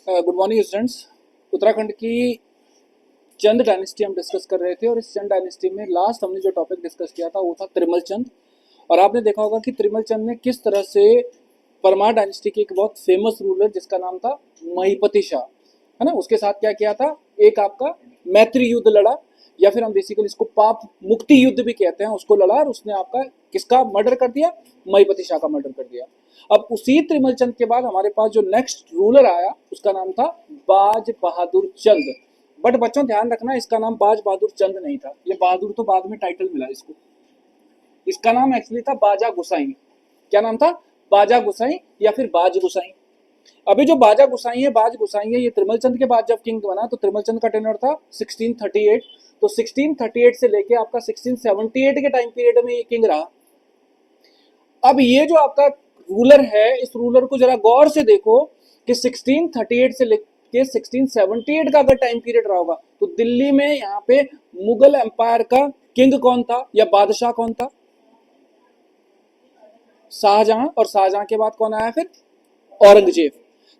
Good morning students. Uttarakhand की चंद dynasty हम discuss कर रहे थे और इस चंद डायनेस्टी में लास्ट हमने जो टॉपिक डिस्कस किया था वो था त्रिमल चंद। और आपने देखा होगा कि त्रिमल चंद ने किस तरह से परमार डायनेस्टी के एक बहुत फेमस रूलर जिसका नाम था महिपति शाह, है ना, उसके साथ क्या किया था, एक आपका मैत्री युद्ध लड़ा, या फिर हम बेसिकली इसको पाप मुक्ति युद्ध भी कहते हैं, उसको लड़ा और उसने आपका किसका मर्डर कर दिया, महिपति शाह का मर्डर कर दिया। अब उसी त्रिमल चंद के बाद हमारे पास जो नेक्स्ट रूलर आया उसका नाम था बाज बहादुर चंद। बट बच्चों ध्यान रखना, इसका नाम बाज बहादुर चंद नहीं था, ये बहादुर तो बाद में टाइटल मिला इसको। इसका नाम एक्चुअली था बाजा गुसाई। क्या नाम था? बाजा गुसाई या फिर बाज गुसाई। अभी जो बाजा गुसाई है, बाज गुसाई है, ये त्रिमल चंद के बाद जब किंग बना तो त्रिमल चंद का टेन्योर था 1638। तो 1638 से लेके आपका 1678 के टाइम पीरियड में ये किंग रहा। अब ये जो आपका रूलर है, इस रूलर को जरा गौर से देखो कि 1638 से लेके 1678 का अगर टाइम पीरियड रहा होगा तो दिल्ली में यहाँ पे मुगल एम्पायर का किंग कौन था या बादशाह कौन था? शाहजहां। और शाहजहां के बाद कौन आया फिर? औरंगजेब।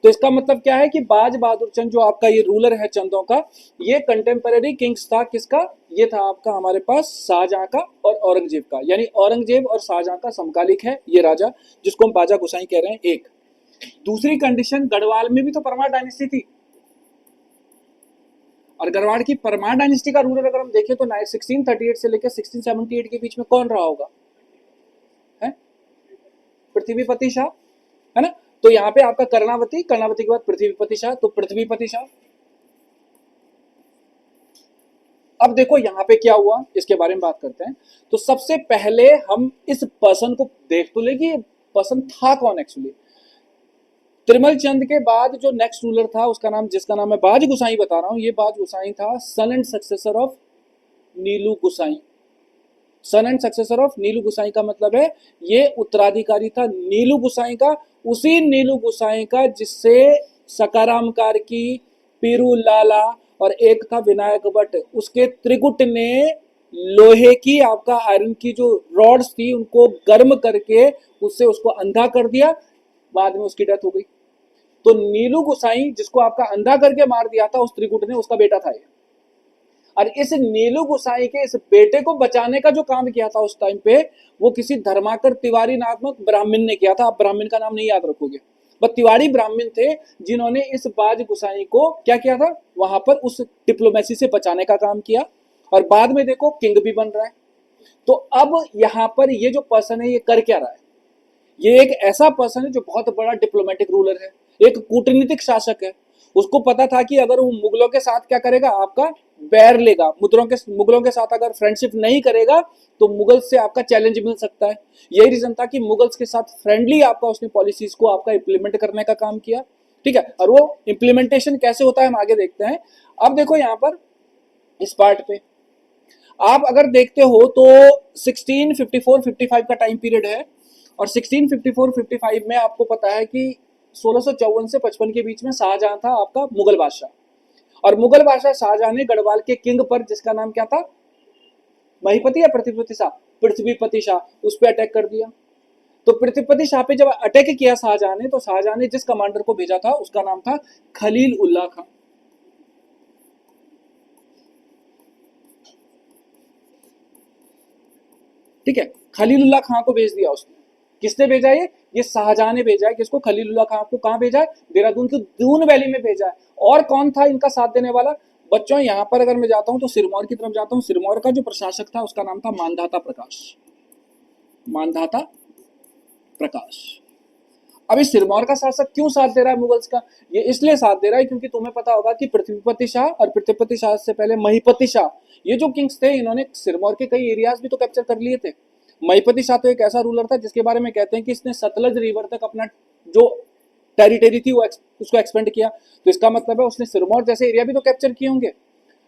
तो इसका मतलब क्या है कि बाज बहादुर चंद जो आपका ये रूलर है चंदों का, ये कंटेम्पररी किंग्स था। किसका? ये था आपका हमारे पास शाहजहां का और औरंगजेब का, यानी औरंगजेब और शाहजहां का समकालिक है ये राजा, जिसको हम बाजा गुसाई कह रहे हैं। एक दूसरी कंडीशन, गढ़वाल में भी तो परमार डायनेस्टी थी, और गढ़वाल की परमार डायनेस्टी का रूलर अगर हम देखें तो 1638 से लेकर 1678 के बीच में कौन रहा होगा? है पृथ्वीपति शाह, है ना। तो यहाँ पे आपका कर्णावती, कर्णावती के बाद पृथ्वीपति शाह, तो पृथ्वीपति शाह। अब देखो यहाँ पे क्या हुआ, इसके बारे में बात करते हैं। तो सबसे पहले हम इस पर्सन को देख तो ले कि ये पर्सन था कौन एक्चुअली। त्रिमल चंद के बाद जो नेक्स्ट रूलर था उसका नाम, जिसका नाम मैं बाज गुसाई बता रहा हूं, ये बाज गुसाई था son and successor of Nilu Gusai. Son and successor of Nilu Gusai का मतलब है ये उत्तराधिकारी था नीलू गुसाई का, उसी नीलू गुसाई का जिससे सकाराम कार की, पीरू लाला और एक था विनायक भट्ट, उसके त्रिकुट ने लोहे की, आपका आयरन की जो रॉड्स थी उनको गर्म करके उससे उसको अंधा कर दिया, बाद में उसकी डेथ हो गई। तो नीलू गुसाई जिसको आपका अंधा करके मार दिया था उस त्रिकुट ने, उसका बेटा था ये। और इस नीलू गुसाई के इस बेटे को बचाने का जो काम किया था उस टाइम पे, वो किसी धर्माकर तिवारी नामक ब्राह्मण ने किया था। आप ब्राह्मण का नाम नहीं याद रखोगे, बस तिवारी ब्राह्मण थे जिन्होंने इस बाज गुसाई को क्या किया था, वहां पर उस डिप्लोमेसी से बचाने का काम किया, और बाद में देखो किंग भी बन रहा है। तो अब यहाँ पर ये जो पर्सन है ये कर क्या रहा है? ये एक ऐसा पर्सन है जो बहुत बड़ा डिप्लोमेटिक रूलर है, एक कूटनीतिक शासक है। उसको पता था कि अगर वो मुगलों के साथ क्या करेगा, आपका बैर लेगा, मुगलों के साथ अगर फ्रेंडशिप नहीं करेगा तो मुगल से आपका चैलेंज मिल सकता है। यही रीजन था कि मुगल्स के साथ फ्रेंडली आपका उसने पॉलिसीज को आपका इम्प्लीमेंट करने का काम किया, ठीक है। और वो इम्प्लीमेंटेशन कैसे होता है हम आगे देखते हैं। अब देखो यहाँ पर इस पार्ट पे आप अगर देखते हो तो 1654-55 का टाइम पीरियड है, और 1654-55 में आपको पता है कि 1654 से 55 के बीच में शाहजहां था आपका मुगल बादशाह, और मुगल बादशाह शाहजहां ने गढ़वाल के किंग पर, जिसका नाम क्या था, महिपति या पृथ्वीपति शाह, पृथ्वीपति शाह, उस पर अटैक कर दिया। तो पृथ्वीपति शाह पे जब अटैक किया शाहजहां ने, तो शाहजहां ने जिस कमांडर को भेजा था उसका नाम था खलील उल्लाह खां। ठीक है, खलीलुल्लाह खां को भेज दिया उसने। किसने भेजा ये शाहजहां ने भेजा है। किसको? खलीलुल्लाह खां को। कहां भेजा है? देहरादून की दून वैली में भेजा है। और कौन था इनका साथ देने वाला? बच्चों यहां पर अगर मैं जाता हूं तो सिरमौर की तरफ जाता हूं, सिरमौर का जो प्रशासक था उसका नाम था मानधाता प्रकाश। मानधाता प्रकाश। अब इस सिरमौर का शासक क्यों साथ दे रहा है मुगल्स का? ये इसलिए साथ दे रहा है क्योंकि तुम्हें पता होगा कि पृथ्वीपति शाह और पृथ्वीपति शाह से पहले महिपति शाह, ये जो किंग्स थे इन्होंने सिरमौर के कई एरियाज भी तो कैप्चर कर लिए थे। महिपति शाह तो एक ऐसा रूलर था जिसके बारे में कहते हैं कि इसने सतलज रिवर तक अपना जो टेरिटरी थी वो उसको एक्सपेंड किया। तो इसका मतलब है उसने सिरमौर जैसे एरिया भी तो कैप्चर किए होंगे।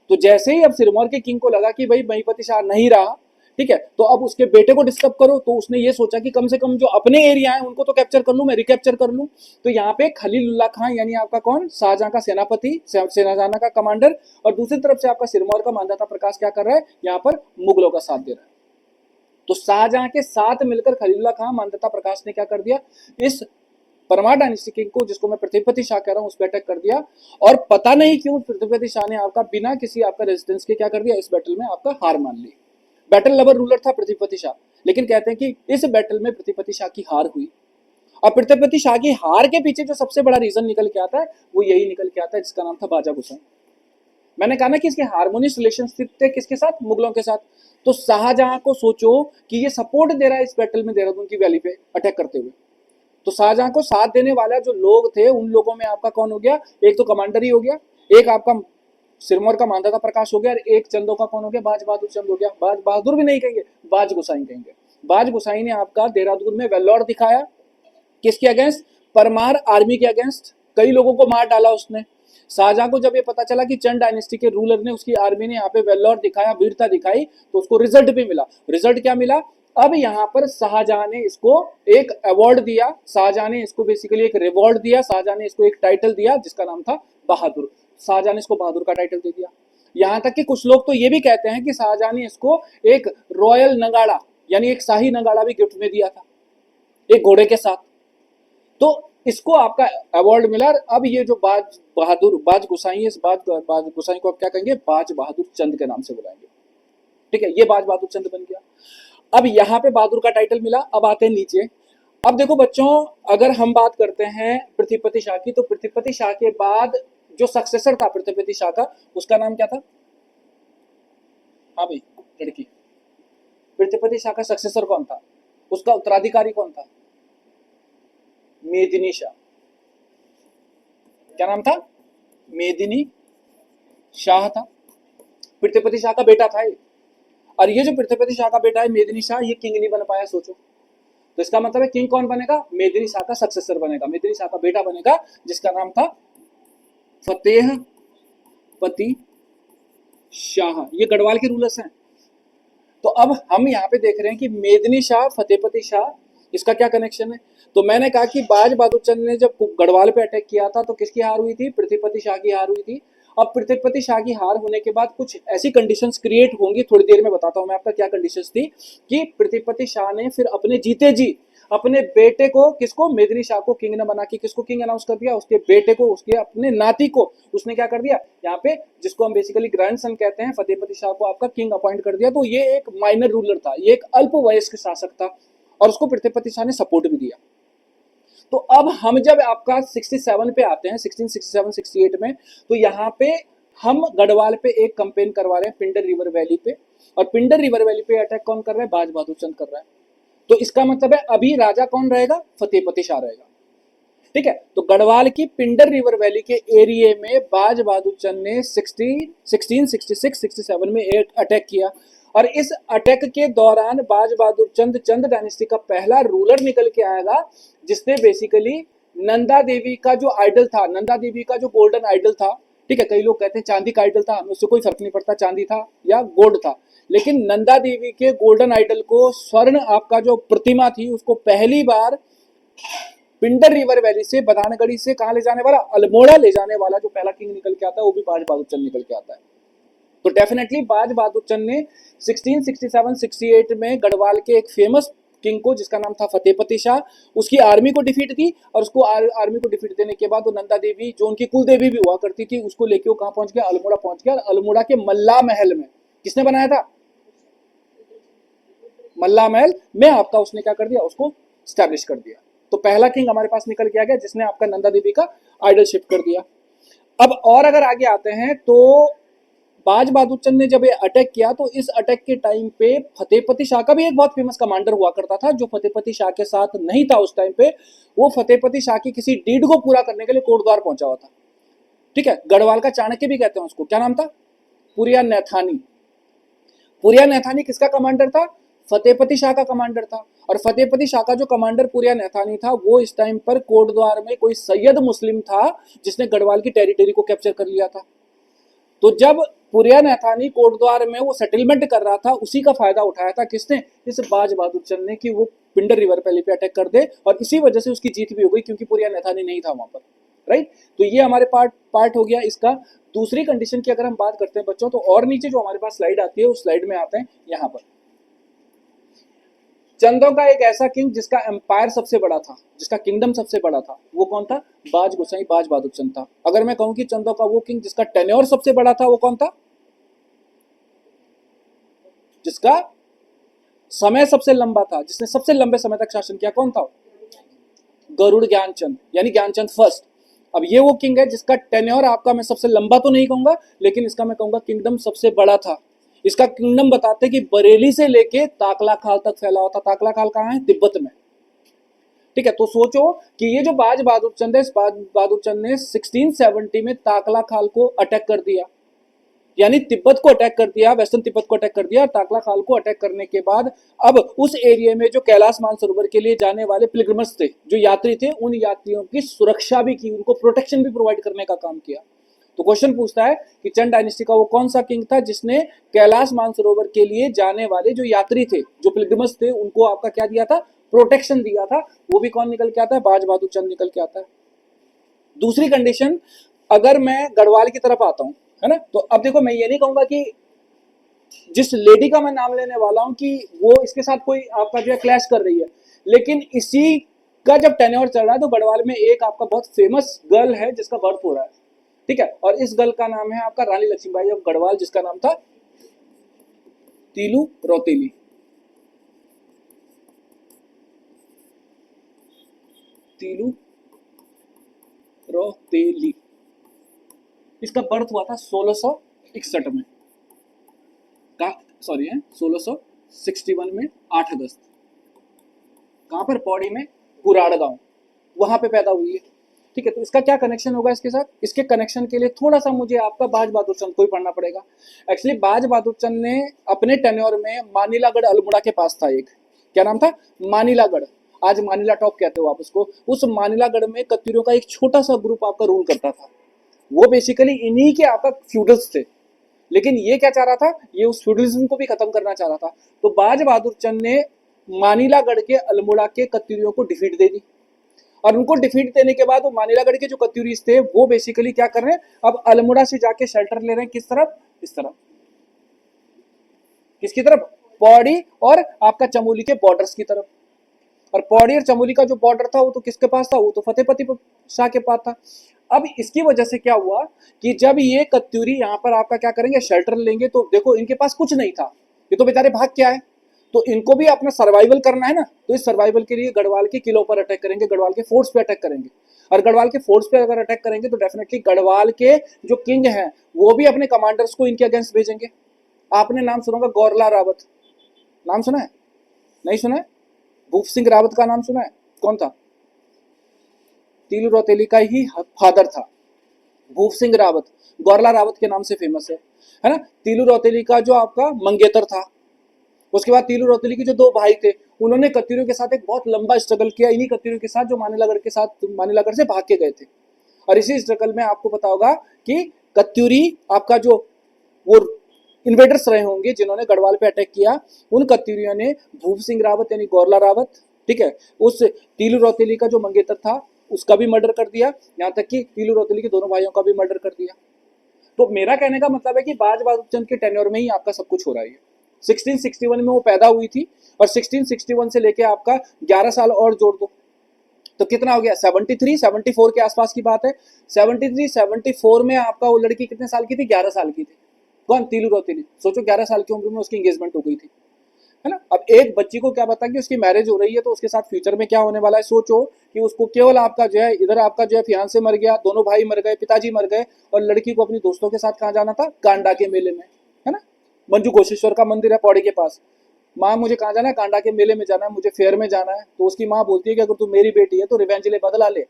तो जैसे ही अब सिरमौर के किंग को लगा कि भाई महिपति शाह नहीं रहा, ठीक है, तो अब उसके बेटे को डिस्टर्ब करो, तो उसने ये सोचा कि कम से कम जो अपने एरिया है उनको तो कैप्चर कर लूं, मैं रिकैप्चर कर लूं। तो यहाँ पे खलीलुल्लाह खां यानी आपका कौन, शाहजहां का सेनापति, शाहजहां का कमांडर, और दूसरी तरफ से आपका सिरमौर का मानधाता प्रकाश क्या कर रहा है, यहाँ पर मुगलों का साथ दे रहा है। तो शाहजहां के साथ मिलकर खलीलुल्लाह खां, मानधाता प्रकाश ने क्या कर दिया, इस परमार डायनेस्टी किंग को, जिसको मैं पृथ्वीपति शाह कह रहा हूं, उस पर अटैक कर दिया। और पता नहीं क्यों पृथ्वीपति शाह ने आपका बिना किसी आपका रेजिस्टेंस के क्या कर दिया, इस बैटल में आपका हार मान ली। बैटल लवर रूलर था पृथ्वीपति शाह, लेकिन कहते हैं कि इस बैटल में पृथ्वीपति शाह की हार हुई। और पृथ्वीपति शाह की हार के पीछे जो सबसे बड़ा रीजन निकल के आता है वो यही निकल के आता है, जिसका नाम था बाजा गुसाई। मैंने कहा ना कि इसके हार्मोनियस रिलेशनशिप थे किसके साथ, मुगलों के साथ। तो शाहजहां को सोचो कि ये सपोर्ट दे रहा है इस बैटल में देहरादून की वैली पे अटैक करते हुए, तो शाहजहां को साथ देने वाला जो लोग थे उन लोगों में आपका कौन हो गया, एक तो कमांडर ही हो गया, एक आपका सिरमौर का मांधाता प्रकाश हो गया, और एक चंदों का कौन हो गया, बाज बहादुर चंद हो गया। बाज बहादुर भी नहीं कहेंगे, बाज गुसाई कहेंगे। बाज गुसाई ने आपका देहरादून में वेल्लोर दिखाया, किसके अगेंस्ट, परमार आर्मी के अगेंस्ट। कई लोगों को मार डाला उसने। शाहजहां को जब ये पता चला कि चंद डायनेस्टी के रूलर ने, उसकी आर्मी ने यहाँ पे वेल्लोर दिखाया, वीरता दिखाई, तो उसको रिजल्ट भी मिला। रिजल्ट क्या मिला, अब यहाँ पर शाहजहां ने इसको एक अवार्ड दिया, शाहजहां ने इसको बेसिकली एक रिवॉर्ड दिया, शाहजहां ने इसको एक टाइटल दिया जिसका नाम था बहादुर। शाहजहां ने इसको बहादुर का टाइटल दे दिया। यहाँ तक कि कुछ लोग तो ये भी कहते हैं कि शाहजहां ने इसको एक रॉयल नगाड़ा यानी एक शाही नगाड़ा भी गिफ्ट में दिया था, एक घोड़े के साथ। तो इसको आपका अवार्ड मिला। अब ये जो बाज बहादुर, बाज गुसाई है, इस बाज गुसाई को आप क्या कहेंगे, बाज बहादुर चंद के नाम से बुलाएंगे। ठीक है, ये बाज बहादुर चंद बन गया। अब यहाँ पे बहादुर का टाइटल मिला। अब आते हैं नीचे। अब देखो बच्चों, अगर हम बात करते हैं पृथ्वीपति शाह की, तो पृथ्वीपति शाह के बाद जो सक्सेसर था पृथ्वीपति शाह का, उसका नाम क्या था, हाँ भाई लड़की, पृथ्वीपति शाह का सक्सेसर कौन था, उसका उत्तराधिकारी कौन था, मेदिनी शाह। क्या नाम था, मेदिनी शाह था, पृथ्वीपति शाह का बेटा था ये। और ये जो पृथ्वीपति शाह का बेटा है मेदिनी शाह, ये किंग नहीं बन पाया, सोचो। तो इसका मतलब है किंग कौन बनेगा, मेदिनी शाह का सक्सेसर बनेगा, मेदिनी शाह का बेटा बनेगा, जिसका नाम था फतेहपति शाह। ये गढ़वाल के रूलर्स हैं। तो अब हम यहाँ पे देख रहे हैं कि मेदिनी शाह, फतेहपति शाह, इसका क्या कनेक्शन है। तो मैंने कहा कि बाज बहादुर चंद ने जब गढ़वाल पे अटैक किया था तो किसकी हार हुई थी, पृथ्वीपति शाह की हार हुई थी। अब पृथ्वीपति शाह की हार होने के बाद कुछ ऐसी कंडीशंस क्रिएट होंगी, थोड़ी देर में बताता हूं मैं आपका क्या कंडीशंस थी, कि पृथ्वीपति शाह ने फिर अपने जीते जी अपने बेटे को, किसको, मेदिनी शाह को किंग न बना के किसको किंग अनाउंस कर दिया, उसके बेटे को, उसके अपने नाती को उसने क्या कर दिया, यहाँ पे जिसको हम बेसिकली ग्रैंडसन कहते हैं, फतेहपति शाह को आपका किंग अपॉइंट कर दिया। तो ये एक माइनर रूलर था, ये एक अल्प वयस्क शासक था, और उसको पृथ्वीपति शाह ने सपोर्ट भी दिया। तो अब हम जब आपका 67 पे आते हैं, 1667-68 में, तो यहाँ पे हम गढ़वाल पे एक कंपेन करवा रहे हैं, पिंडर रिवर वैली पे। और पिंडर रिवर वैली पे अटैक कौन कर रहा है, बाज बहादुर चंद कर रहा है। तो इसका मतलब है अभी राजा कौन रहेगा, फतेहपति शाह रहेगा। ठीक है, तो गढ़वाल की पिंडर रिवर वैली के एरिया में बाज बहादुर चंद ने 1666-67 में एक अटैक किया। और इस अटैक के दौरान बाज बहादुर चंद, चंद डायनेस्टी का पहला रूलर निकल के आएगा, जिसने बेसिकली नंदा देवी का जो आइडल था, नंदा देवी का जो गोल्डन आइडल था, ठीक है, कई लोग कहते हैं चांदी का आइडल था, हमें उससे कोई फर्क नहीं पड़ता चांदी था या गोल्ड था, लेकिन नंदा देवी के गोल्डन आइडल को, स्वर्ण आपका जो प्रतिमा थी, उसको पहली बार पिंडर रिवर वैली से, बदानगढ़ी से कहां ले जाने वाला, अल्मोड़ा ले जाने वाला जो पहला किंग निकल के आता है वो भी बाज बहादुर चंद निकल के आता है। तो डेफिनेटली बाज बहादुर चंद ने 1667-68 में गढ़वाल के एक फेमस किंग को, जिसका नाम था फतेहपति शाह, उसकी आर्मी को डिफीट दी। और उसको आर्मी को डिफीट देने के बाद वो नंदा देवी, जो उनकी कुल देवी भी हुआ करती थी, उसको लेके वो कहां पहुंच गया, अल्मोड़ा पहुंच गया। अल्मोड़ा के मल्ला महल में किसने बनाया था, मल्ला महल में आपका उसने क्या कर दिया, उसको स्टैब्लिश कर दिया। तो पहला किंग हमारे पास निकल के आ गया, जिसने आपका नंदा देवी का आइडल शिफ्ट कर दिया। अब और अगर आगे आते हैं, तो बाज बहादुर चंद ने जब ये अटैक किया, तो इस अटैक के टाइम पे फतेहपति शाह का भी एक बहुत फेमस कमांडर हुआ करता था, जो फतेहपति शाह के साथ नहीं था उस टाइम पे। वो फतेहपति शाह की किसी डीड को पूरा करने के लिए कोटद्वार पहुंचा हुआ था। ठीक है, गढ़वाल का चाणक्य भी कहते हैं उसको। क्या नाम था, पुरिया नैथानी। पुरिया नैथानी किसका कमांडर था, फतेहपति शाह का कमांडर था। और फतेहपति शाह का जो कमांडर पुरिया नैथानी था, वो इस टाइम पर कोटद्वार में कोई सैयद मुस्लिम था, जिसने गढ़वाल की टेरिटरी को कैप्चर कर लिया था। तो जब पुरिया नैथानी कोटद्वार में वो सेटलमेंट कर रहा था, उसी का फायदा उठाया था किसने, इस बाज बहादुर चंद ने, कि वो पिंडर रिवर वैली पे अटैक कर दे, और इसी वजह से उसकी जीत भी हो गई, क्योंकि पुरिया नैथानी नहीं था वहां पर। राइट, तो ये हमारे पार्ट हो गया इसका। दूसरी कंडीशन की अगर हम बात करते हैं बच्चों, तो और नीचे जो हमारे पास स्लाइड आती है, उस स्लाइड में आते हैं यहाँ पर। चंदों का एक ऐसा किंग जिसका एम्पायर सबसे बड़ा था, जिसका किंगडम सबसे बड़ा था, वो कौन था? बाज गोसाई बाज बहादुर चंद था। अगर मैं कहूं कि चंदों का वो किंग जिसका टेन्योर सबसे बड़ा था, वो कौन था? जिसका समय सबसे लंबा था, जिसने सबसे लंबे समय तक शासन किया, कौन था? गरुड़ ज्ञानचंद, यानी ज्ञानचंद फर्स्ट। अब ये वो किंग है जिसका टेन्योर आपका, मैं सबसे लंबा तो नहीं कहूंगा, लेकिन इसका मैं कहूंगा किंगडम सबसे बड़ा था। इसका किंगडम बताते हैं कि बरेली से लेके ताकला खाल तक फैला हुआ था। ताकला खाल कहाँ है? तिब्बत में। ठीक है, तो सोचो कि ये जो बाज बहादुर चंद है, इस बाज बहादुर चंद ने 1670 में ताकला खाल को अटैक कर दिया, यानी तिब्बत को अटैक कर दिया, वेस्टर्न तिब्बत को अटैक कर दिया। ताकला खाल को अटैक करने के बाद अब उस एरिया में जो कैलाश मानसरोवर के लिए जाने वाले पिलग्रिम्स थे, जो यात्री थे, उन यात्रियों की सुरक्षा भी की, उनको प्रोटेक्शन भी प्रोवाइड करने का काम किया। तो क्वेश्चन पूछता है कि चंद डायनेस्टी का वो कौन सा किंग था जिसने कैलाश मानसरोवर के लिए जाने वाले जो यात्री थे, जो पिलग्रिम्स थे, उनको आपका क्या दिया था? प्रोटेक्शन दिया था। वो भी कौन निकल के आता है? बाज बहादुर चंद निकल के आता है। दूसरी कंडीशन, अगर मैं गढ़वाल की तरफ आता हूं, है ना, तो अब देखो मैं ये नहीं कहूंगा कि जिस लेडी का मैं नाम लेने वाला हूं कि वो इसके साथ कोई आपका जो है क्लैश कर रही है, लेकिन इसी का जब टेन्योर चल रहा है तो गढ़वाल में एक आपका बहुत फेमस गर्ल है जिसका बर्थ हो रहा है। ठीक है, और इस गर्ल का नाम है आपका रानी लक्ष्मीबाई ऑफ गढ़वाल, जिसका नाम था तीलू रौतेली। तीलू रौतेली, इसका बर्थ हुआ था 1661 में, का सॉरी है 1661 में 8 अगस्त। कहां पर? पौड़ी में पुराड़ गांव, वहां पे पैदा हुई है। ठीक है, तो इसका क्या कनेक्शन होगा इसके साथ? इसके कनेक्शन के लिए थोड़ा सा मुझे आपका बाज बहादुर चंद को ही पढ़ना पड़ेगा। एक्चुअली बाज बहादुर चंद ने अपने टेन्योर में मानिलागढ़ अल्मोड़ा के पास था एक, क्या नाम था? मानिलागढ़, आज मानिला टॉप कहते हो आप उसको। उस मानिलागढ़ में कत्यूरियों का एक छोटा सा ग्रुप आपका रूल करता था। वो बेसिकली इन्हीं के आपका फ्यूडल्स थे, लेकिन ये क्या चाह रहा था? ये उस फ्यूडलिज्म को भी खत्म करना चाह रहा था। तो बाज बहादुर चंद ने मानिलागढ़ के अल्मोड़ा के कत्यूरियों को डिफीट दे दी, और उनको डिफीट देने के बाद वो मानिलागढ़ के जो कत्यूरीज थे वो बेसिकली क्या कर रहे हैं? अब अल्मोड़ा से जाके शेल्टर ले रहे हैं, किस तरफ? इस तरफ। किसकी तरफ? पौड़ी और आपका चमोली के बॉर्डर्स की तरफ। और पौड़ी और चमोली का जो बॉर्डर था वो तो किसके पास था? वो तो फतेहपति शाह के पास था। अब इसकी वजह से क्या हुआ कि जब ये कत्यूरी यहाँ पर आपका क्या करेंगे? शेल्टर लेंगे, तो देखो इनके पास कुछ नहीं था, ये तो बेचारे भाग के आए, तो इनको भी अपना सर्वाइवल करना है ना। तो इस सर्वाइवल के लिए गढ़वाल के किलों पर अटैक करेंगे, गढ़वाल के फोर्ट्स पे अटैक करेंगे। और गढ़वाल के फोर्ट्स पे अगर अटैक करेंगे तो डेफिनेटली गढ़वाल के जो किंग हैं वो भी अपने कमांडर्स को इनके अगेंस्ट भेजेंगे। आपने नाम सुना होगा गौरला रावत, नाम सुना है? नहीं सुना है? भूप सिंह रावत का नाम सुना है? कौन था? तीलू रौतेली का ही फादर था भूप सिंह रावत, गौरला रावत के नाम से फेमस है ना। तीलू रौतेली का जो आपका मंगेतर था, उसके बाद तीलू रौतेली के जो 2 भाई थे, उन्होंने कत्यूरियों के साथ एक बहुत लंबा स्ट्रगल किया, इन्हीं कत्यूरियों के साथ जो मानिलागढ़ से भाग के गए थे। और इसी स्ट्रगल में आपको पता होगा कि कत्यूरी आपका जो वो इन्वेडर्स रहे होंगे जिन्होंने गढ़वाल पे अटैक किया, उन कत्यूरियों ने भूप सिंह रावत यानी गौरला रावत, ठीक है, उस तीलू रौतेली का जो मंगेतर था उसका भी मर्डर कर दिया, यहाँ तक कि तीलू रौतेली के दोनों भाइयों का भी मर्डर कर दिया। तो मेरा कहने का मतलब है कि बाज बहादुर चंद के टेन्योर में ही आपका सब कुछ हो रहा है। 1661 में वो पैदा हुई थी, और 1661 से लेके आपका 11 साल और जोड़ दो तो कितना हो गया? 73 74 के आसपास की बात है। 73 74 में आपका वो लड़की कितने साल की थी? 11 साल की थी। कौन? तीलू रौतेली। सोचो 11 साल की उम्र में उसकी एंगेजमेंट हो गई थी, है ना। अब एक बच्ची को क्या पता कि उसकी मैरिज हो रही है तो उसके साथ फ्यूचर में क्या होने वाला है। सोचो कि उसको केवल आपका जो है इधर आपका जो है फियांसे मर गया, दोनों भाई मर गए, पिताजी मर गए, और लड़की को अपनी दोस्तों के साथ कहाँ जाना था? कांडा के मेले में, है ना। मंजू घोषेश्वर का मंदिर है पौड़ी के पास। माँ मुझे कहाँ जाना है? कांडा के मेले में जाना है, मुझे फेयर में जाना है। तो उसकी माँ बोलती है कि अगर तू मेरी बेटी है तो रिवेंज ले, बदला ले।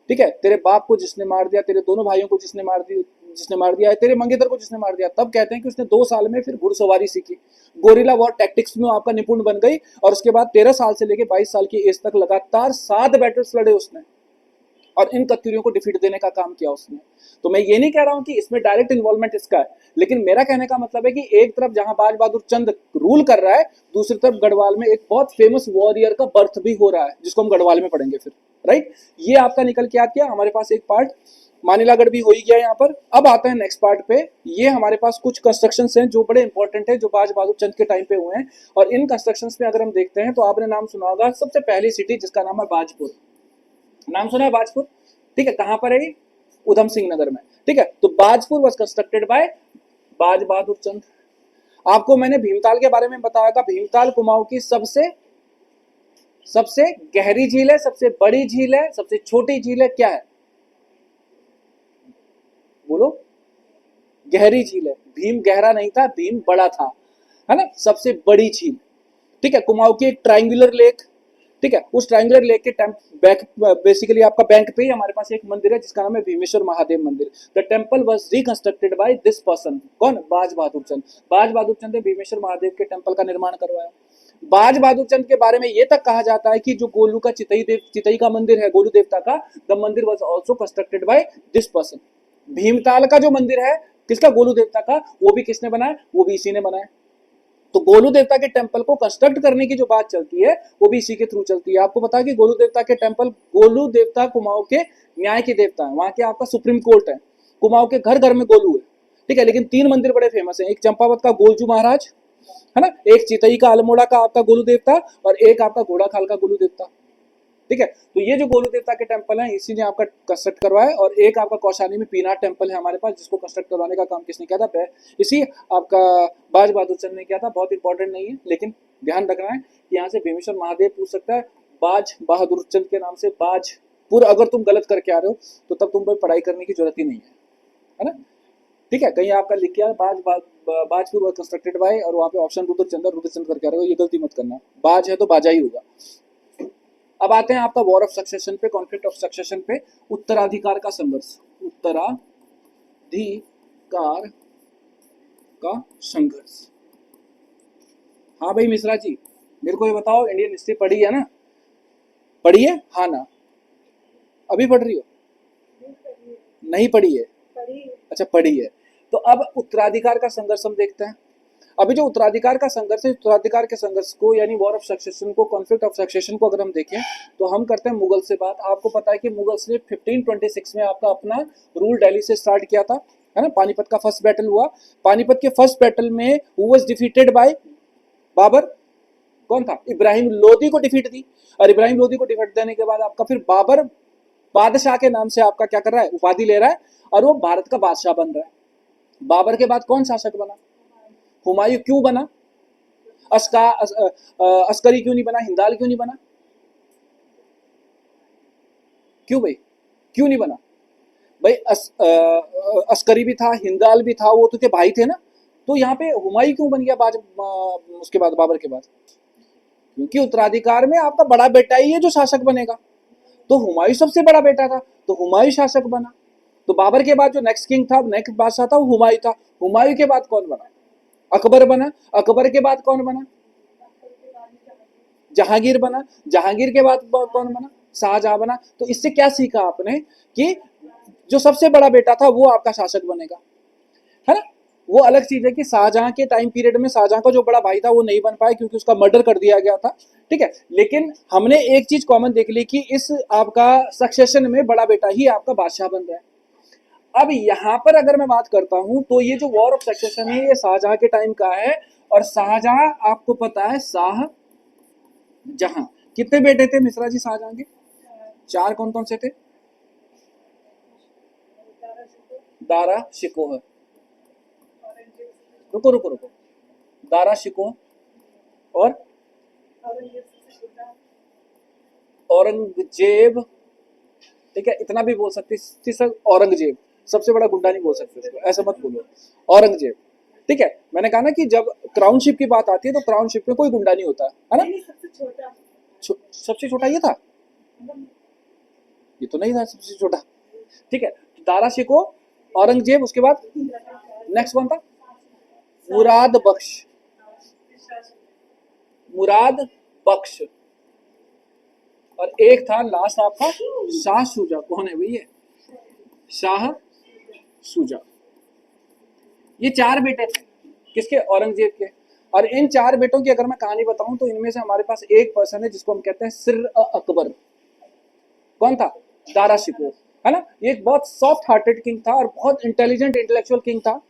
ठीक है, तेरे बाप को जिसने मार दिया, तेरे दोनों भाइयों को जिसने मार दिया है, तेरे मंगेतर को जिसने मार दिया। तब कहते हैं कि उसने 2 साल में फिर घुड़सवारी सीखी, गोरिल्ला वॉर टैक्टिक्स में आपका निपुण बन गई, और उसके बाद 13 साल से लेकर 22 साल की एज तक लगातार 7 बैटल्स लड़े उसने, और इन कत्यूरियों को डिफीट देने का काम किया उसने। तो मैं ये नहीं कह रहा हूं कि इसमें डायरेक्ट इन्वॉल्वमेंट इसका है, लेकिन मेरा कहने का मतलब है कि एक तरफ जहां बाज बहादुर चंद रूल कर रहा है, दूसरी तरफ गढ़वाल में एक बहुत फेमस वॉरियर का बर्थ भी हो रहा है, जिसको हम गढ़वाल में पढ़ेंगे फिर, राइट। ये आपका निकल के आ गया हमारे पास एक पार्ट मानिलागढ़ भी हो ही गया यहाँ पर। अब आते हैं नेक्स्ट पार्ट पे। ये हमारे पास कुछ कंस्ट्रक्शंस हैं जो बड़े इंपॉर्टेंट है, जो बाज बहादुर चंद के टाइम पे हुए हैं। और इन कंस्ट्रक्शंस में अगर हम देखते हैं तो आपने नाम सुना होगा सबसे पहली सिटी जिसका नाम है बाजपुर। नाम सुना है बाजपुर? ठीक है, कहाँ पर है ये? उधम सिंह नगर में। ठीक है, तो बाजपुर वॉज कंस्ट्रक्टेड बाय बाज बहादुर चंद। आपको मैंने भीमताल के बारे में बताया था। भीमताल कुमाऊं की सबसे गहरी झील है, सबसे बड़ी झील है, सबसे छोटी झील है, क्या है? बोलो। गहरी झील है। भीम गहरा नहीं था, भीम बड़ा था, है ना। सबसे बड़ी झील। ठीक है, कुमाऊं की एक ट्रायंगुलर लेक। ठीक है, उस ट्रायंगुलर लेक के बैक बेसिकली आपका बैंक पे ही हमारे पास एक मंदिर है जिसका नाम है भीमेश्वर महादेव मंदिर। The temple was reconstructed by this person. कौन? बाज बहादुर चंद। बाज बहादुर चंद ने भीमेश्वर महादेव के टेम्पल का निर्माण करवाया। बाज बहादुर चंद के बारे में यह तक कहा जाता है कि जो गोलू का चितई का मंदिर है, गोलू देवता का, द मंदिर was also constructed by this person. Bhimtal का जो मंदिर है किसका? गोलू देवता का। वो भी किसने बनाया? वो भी इसी ने बनाया। तो गोलू देवता के टेंपल को कंस्ट्रक्ट करने की जो बात चलती है वो भी इसी के थ्रू चलती है। आपको पता है कि गोलू देवता के टेंपल, गोलू देवता कुमाऊं के न्याय के देवता है, वहां के आपका सुप्रीम कोर्ट है। कुमाऊं के घर घर में गोलू है। ठीक है, लेकिन 3 मंदिर बड़े फेमस हैं। एक चंपावत का गोलजू महाराज, है ना, एक चितई का अल्मोड़ा का आपका गोलू देवता, और एक आपका घोड़ा खाल का गोलू देवता। ठीक है, तो ये जो गोलू देवता के टेंपल है इसी ने आपका कंस्ट्रक्ट करवाया। और एक आपका कौशानी में पीनाथ टेंपल है हमारे पास, जिसको कंस्ट्रक्ट करवाने का काम किसने किया था? इसी आपका बाज बहादुर चंद ने किया था। बहुत इंपॉर्टेंट नहीं है, लेकिन ध्यान रखना है कि यहाँ से भीमेश्वर महादेव पूछ सकता है। बाज बहादुर चंद के नाम से बाजपुर अगर तुम गलत करके आ रहे हो तो तब तुम पर पढ़ाई करने की जरूरत ही नहीं है ना। ठीक है, कहीं आपका लिख के बाजपुर कंस्ट्रक्टेड बाय, और वहाँ पे ऑप्शन रुद्रचंद करके आ रहे हो, ये गलती मत करना। बाज है तो बाजा ही होगा। अब आते हैं आपका वॉर ऑफ सक्सेशन पे, कॉन्फ्लिक्ट ऑफ सक्सेशन पे। उत्तराधिकार का संघर्ष। उत्तराधिकार का संघर्ष। हाँ भाई मिश्रा जी, मेरे को ये बताओ, इंडियन हिस्ट्री पढ़ी है ना? पढ़ी है? हाँ ना? अभी पढ़ रही हो? नहीं पढ़ी है? अच्छा, पढ़ी है। तो अब उत्तराधिकार का संघर्ष हम देखते हैं। अभी जो उत्तराधिकार का संघर्ष है, उत्तराधिकार के संघर्ष को यानी वॉर ऑफ सक्सेशन को, कॉन्फ्लिक्ट ऑफ सक्सेशन को अगर हम देखें तो हम करते हैं मुगल से बात। आपको पता है कि मुगल्स ने 1526 में आपका अपना रूल दिल्ली से स्टार्ट किया था, है ना। पानीपत का फर्स्ट बैटल हुआ। पानीपत के फर्स्ट बैटल में who was defeated by Babur? कौन था? इब्राहिम लोदी को डिफीट दी। और इब्राहिम लोदी को डिफीट देने के बाद आपका फिर बाबर बादशाह के नाम से आपका क्या कर रहा है? उपाधि ले रहा है, और वो भारत का बादशाह बन रहा है। बाबर के बाद कौन शासक बना? हुमायूं। क्यों बना? अस्करी क्यों नहीं बना? हिंदाल क्यों नहीं बना? क्यों भाई, क्यों नहीं बना भाई? अस्करी भी था, हिंदाल भी था, वो तो के भाई थे ना। तो यहाँ पे हुमायूं क्यों बन गया उसके बाद, बाबर के बाद? क्योंकि उत्तराधिकार में आपका बड़ा बेटा ही है जो शासक बनेगा। तो हुमायूं सबसे बड़ा बेटा था, तो हुमायूं शासक बना। तो बाबर के बाद जो नेक्स्ट किंग था, नेक्स्ट बादशाह था, वो हुमायूं था। हुमायूं के बाद कौन बना? अकबर बना। अकबर के बाद कौन बना? जहांगीर बना। जहांगीर के बाद कौन बना? शाहजहां बना। तो इससे क्या सीखा आपने कि जो सबसे बड़ा बेटा था वो आपका शासक बनेगा, है ना। वो अलग चीज है कि शाहजहां के टाइम पीरियड में शाहजहां का जो बड़ा भाई था वो नहीं बन पाया क्योंकि उसका मर्डर कर दिया गया था। ठीक है, लेकिन हमने एक चीज कॉमन देख ली कि इस आपका सक्सेशन में बड़ा बेटा ही आपका बादशाह बन रहा है। अब यहां पर अगर मैं बात करता हूं तो ये जो वॉर ऑफ सक्सेशन है ये शाहजहां के टाइम का है। और शाहजहां आपको पता है शाहजहां कितने बेटे थे मिश्रा जी शाहजहां के? 4। कौन कौन से थे? दारा शिकोह, रुको रुको रुको, दारा शिकोह और औरंगजेब। ठीक है, इतना भी बोल सकते सर, औरंगजेब। सबसे बड़ा गुंडा नहीं बोल सकते उसको, ऐसा मत बोलो, औरंगजेब। ठीक है, मैंने कहा ना कि जब क्राउनशिप की बात आती है तो क्राउनशिप में कोई गुंडा नहीं होता, है ना। सबसे छोटा ये था? ये तो नहीं था सबसे छोटा। ठीक है, दारा शिकोह, औरंगजेब, उसके बाद नेक्स्ट कौन था? मुराद बख्श। मुराद बख्श। और एक था लास्ट आपका शाह शुजा। कौन है भैया? शाह शुजा। ये 4 बेटे थे किसके? औरंगजेब के। और इन 4 बेटों की अगर मैं कहानी बताऊं तो इनमें से हमारे पास एक पर्सन है जिसको हम कहते हैं सिर अकबर। कौन था? दारा शिकोह, है ना। ये एक बहुत सॉफ्ट हार्टेड किंग था और बहुत इंटेलिजेंट इंटेलेक्चुअल किंग था,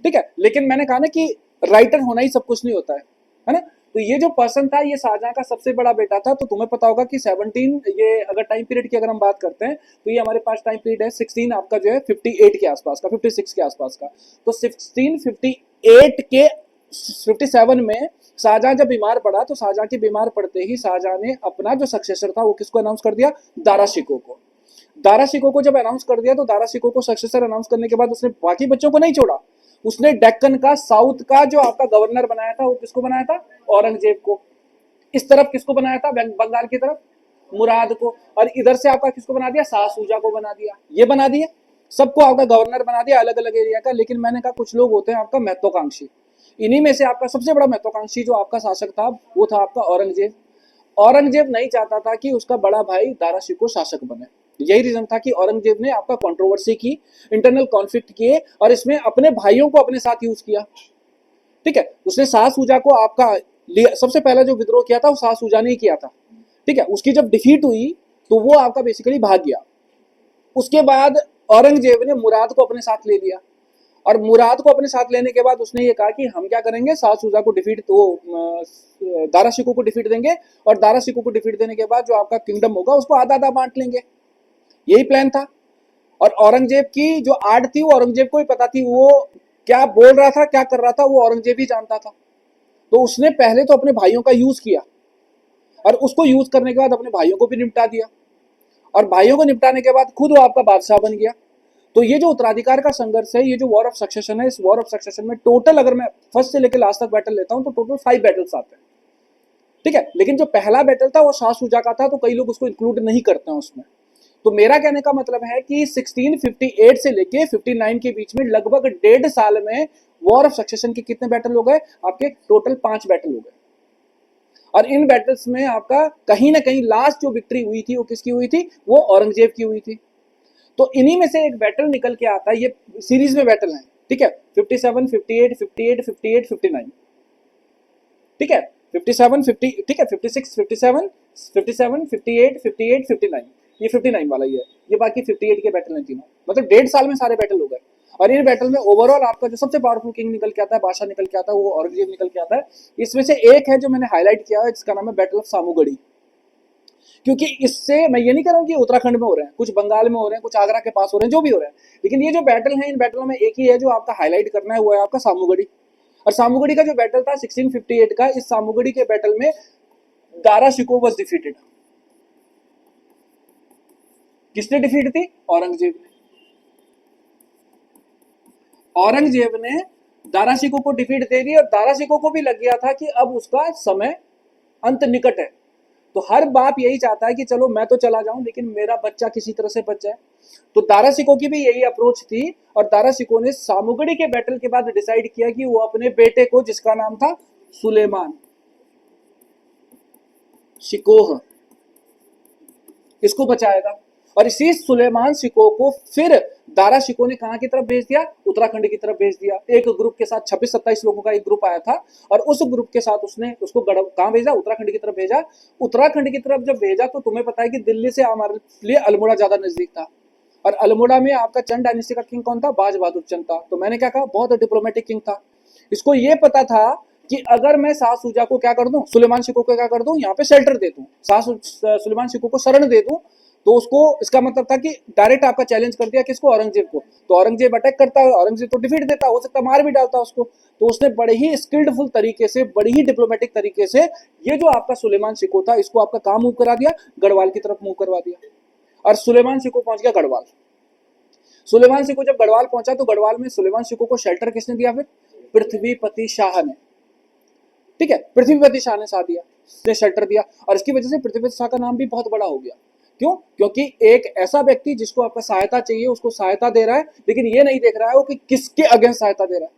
ठीक है। लेकिन मैंने कहा ना कि राइटर होना ही सब कुछ नहीं होता है ना। तो ये जो पर्सन था ये शाहजहां का सबसे बड़ा बेटा था। तो तुम्हें पता होगा कि 17, ये अगर टाइम पीरियड की अगर हम बात करते हैं तो ये हमारे पास टाइम पीरियड है 16 आपका जो है 58 के आसपास का, 56 के आसपास का। तो 1658 के 57 में शाहजहां जब बीमार पड़ा तो शाहजहां के बीमार पड़ते ही शाहजहां ने अपना जो सक्सेसर था वो किसको अनाउंस कर दिया, दारा शिकोह को। दारा शिकोह को जब अनाउंस कर दिया तो दारा शिकोह को सक्सेसर अनाउंस करने के बाद उसने बाकी बच्चों को नहीं छोड़ा, उसने डेक्कन का साउथ का जो आपका गवर्नर बनाया था वो किसको बनाया था, औरंगजेब को। इस तरफ किसको बनाया था, बंगाल की तरफ मुराद को। और इधर से आपका किसको बना दिया, शाह सूजा को बना दिया। ये बना दिया, सबको आपका गवर्नर बना दिया अलग अलग एरिया का। लेकिन मैंने कहा कुछ लोग होते हैं आपका महत्वाकांक्षी, इन्हीं में से आपका सबसे बड़ा महत्वाकांक्षी जो आपका शासक था वो था आपका औरंगजेब। औरंगजेब नहीं चाहता था कि उसका बड़ा भाई दारा शिकोह शासक बने। यही रीजन था कि औरंगजेब ने आपका कंट्रोवर्सी की, इंटरनल कॉन्फ्लिक्ट किए और इसमें अपने भाइयों को अपने साथ यूज किया, ठीक है। उसने शाह सूजा को आपका सबसे पहला जो विद्रोह किया था वो शाह सूजा ने ही किया था, ठीक है। उसकी जब डिफीट हुई तो वो आपका बेसिकली भाग गया। उसके बाद औरंगजेब ने मुराद को अपने साथ ले लिया और मुराद को अपने साथ लेने के बाद उसने ये कहा कि हम क्या करेंगे, शाह सूजा को डिफीट तो दारा शिकोह को डिफीट देंगे और दारा शिकोह को डिफीट देने के बाद जो आपका किंगडम होगा उसको आधा आधा बांट लेंगे। यही प्लान था। और औरंगजेब की जो आड़ थी वो औरंगजेब को ही पता थी, वो क्या बोल रहा था क्या कर रहा था वो औरंगजेब ही जानता था। तो उसने पहले तो अपने भाइयों का यूज किया और उसको यूज करने के बाद अपने भाइयों को भी निपटा दिया और भाइयों को निपटाने के बाद खुद वो आपका बादशाह बन गया। तो ये जो उत्तराधिकार का संघर्ष है, ये जो वॉर ऑफ सक्सेशन है, इस वॉर ऑफ सक्सेशन में टोटल अगर मैं फर्स्ट से लेकर लास्ट तक बैटल लेता हूं तो टोटल 5 बैटल्स आते हैं, ठीक है। लेकिन जो पहला बैटल था वो शाह सूजा का था, तो कई लोग उसको इंक्लूड नहीं करते हैं उसमें। तो मेरा कहने का मतलब है कि 1658 से लेके 59 के बीच में लगभग 1.5 साल में वॉर ऑफ सक्सेशन के कितने बैटल हो गए आपके, टोटल 5 बैटल हो गए। और इन बैटल्स में आपका कहीं ना कहीं लास्ट जो विक्ट्री हुई थी वो किसकी हुई थी, वो औरंगजेब की हुई थी। तो इन्हीं में से एक बैटल निकल के आता है, ये सीरीज में बैटल है, ठीक है। 57, 58, 58, 58, 59, ठीक है। 57, 50, ठीक है, 56, 57, 57, 58, 58, 59, ये 59 वाला ही है। ये बाकी 58 के बैटल हैं तीनों, मतलब 1.5 साल में सारे बैटल हो गए। और इन बैटल में ओवरऑल आपका जो सबसे पावरफुल किंग निकल के आता है, बादशाह निकल के आता है, वो औरंगजेब निकल के आता है। इसमें से एक है जो मैंने हाईलाइट किया है जिसका नाम है बैटल ऑफ सामूगढ़ी। क्योंकि इससे मैं ये नहीं कह रहा हूँ कि उत्तराखंड में हो रहे हैं, कुछ बंगाल में हो रहे हैं, कुछ आगरा के पास हो रहे हैं, जो भी हो रहे हैं, लेकिन ये जो बैटल है इन बैटलों में एक ही है जो आपका हाईलाइट करना है, वो है आपका सामूगढ़ी। और सामूगढ़ी का जो बैटल था 1658 का, इस सामूगढ़ी के बैटल में दारा शिकोह वाज डिफीटेड। किसने डिफीट थी, औरंगजेब ने। औरंगजेब ने दारा शिकोह को डिफीट दे दी और दारा शिकोह को भी लग गया था कि अब उसका समय अंत निकट है। तो हर बाप यही चाहता है कि चलो मैं तो चला जाऊं लेकिन मेरा बच्चा किसी तरह से बच जाए। तो दारा शिकोह की भी यही अप्रोच थी और दारा शिकोह ने सामूगढ़ी के बैटल के बाद डिसाइड किया कि वो अपने बेटे को, जिसका नाम था सुलेमान शिकोह, इसको बचाएगा। और इसी सुलेमान शिकोह को फिर दारा शिकोह ने कहां की तरफ भेज दिया, उत्तराखंड की तरफ भेज दिया। एक ग्रुप के साथ 26-27 लोगों का एक ग्रुप आया था और उस ग्रुप के साथ उसने उसको कहां भेजा, उत्तराखंड की तरफ भेजा। उत्तराखंड की तरफ जब भेजा तो तुम्हें पता है कि दिल्ली से हमारे लिए अल्मोड़ा ज्यादा नजदीक था और अल्मोड़ा में आपका चंद डायनेस्टी का किंग कौन था, बाज बहादुर चंद था। तो मैंने क्या कहा, बहुत डिप्लोमेटिक किंग था। इसको ये पता था कि अगर मैं शाह सूजा को क्या कर दूं, सुलेमान शिकोह को क्या कर दूं, यहाँ पे शेल्टर दे दूं, सुलेमान शिकोह को शरण दे दूं, तो उसको इसका मतलब था कि डायरेक्ट आपका चैलेंज कर दिया किसको, औरंगजेब को। तो औरंगजेब अटैक करता है, औरंगजेब तो डिफीट देता, हो सकता मार भी डालता उसको। तो उसने बड़े ही स्किल्डफुल तरीके से, बड़ी ही डिप्लोमेटिक तरीके से ये जो आपका सुलेमान शिकोह था इसको आपका काम मूव करा दिया, गढ़वाल की तरफ मूव करवा दिया। और सुलेमान शिकोह पहुंच गया गढ़वाल। सुलेमान शिकोह जब गढ़वाल पहुंचा तो गढ़वाल में सुलेमान शिकोह को शेल्टर किसने दिया, फिर पृथ्वीपति शाह ने, ठीक है, पृथ्वीपति शाह ने साथ दिया, उसने शेल्टर दिया। और इसकी वजह से पृथ्वीपति शाह का नाम भी बहुत बड़ा हो गया। क्यों, क्योंकि एक ऐसा व्यक्ति जिसको आपका सहायता चाहिए उसको सहायता दे रहा है, लेकिन ये नहीं देख रहा है वो कि किसके अगेंस्ट सहायता दे रहा है।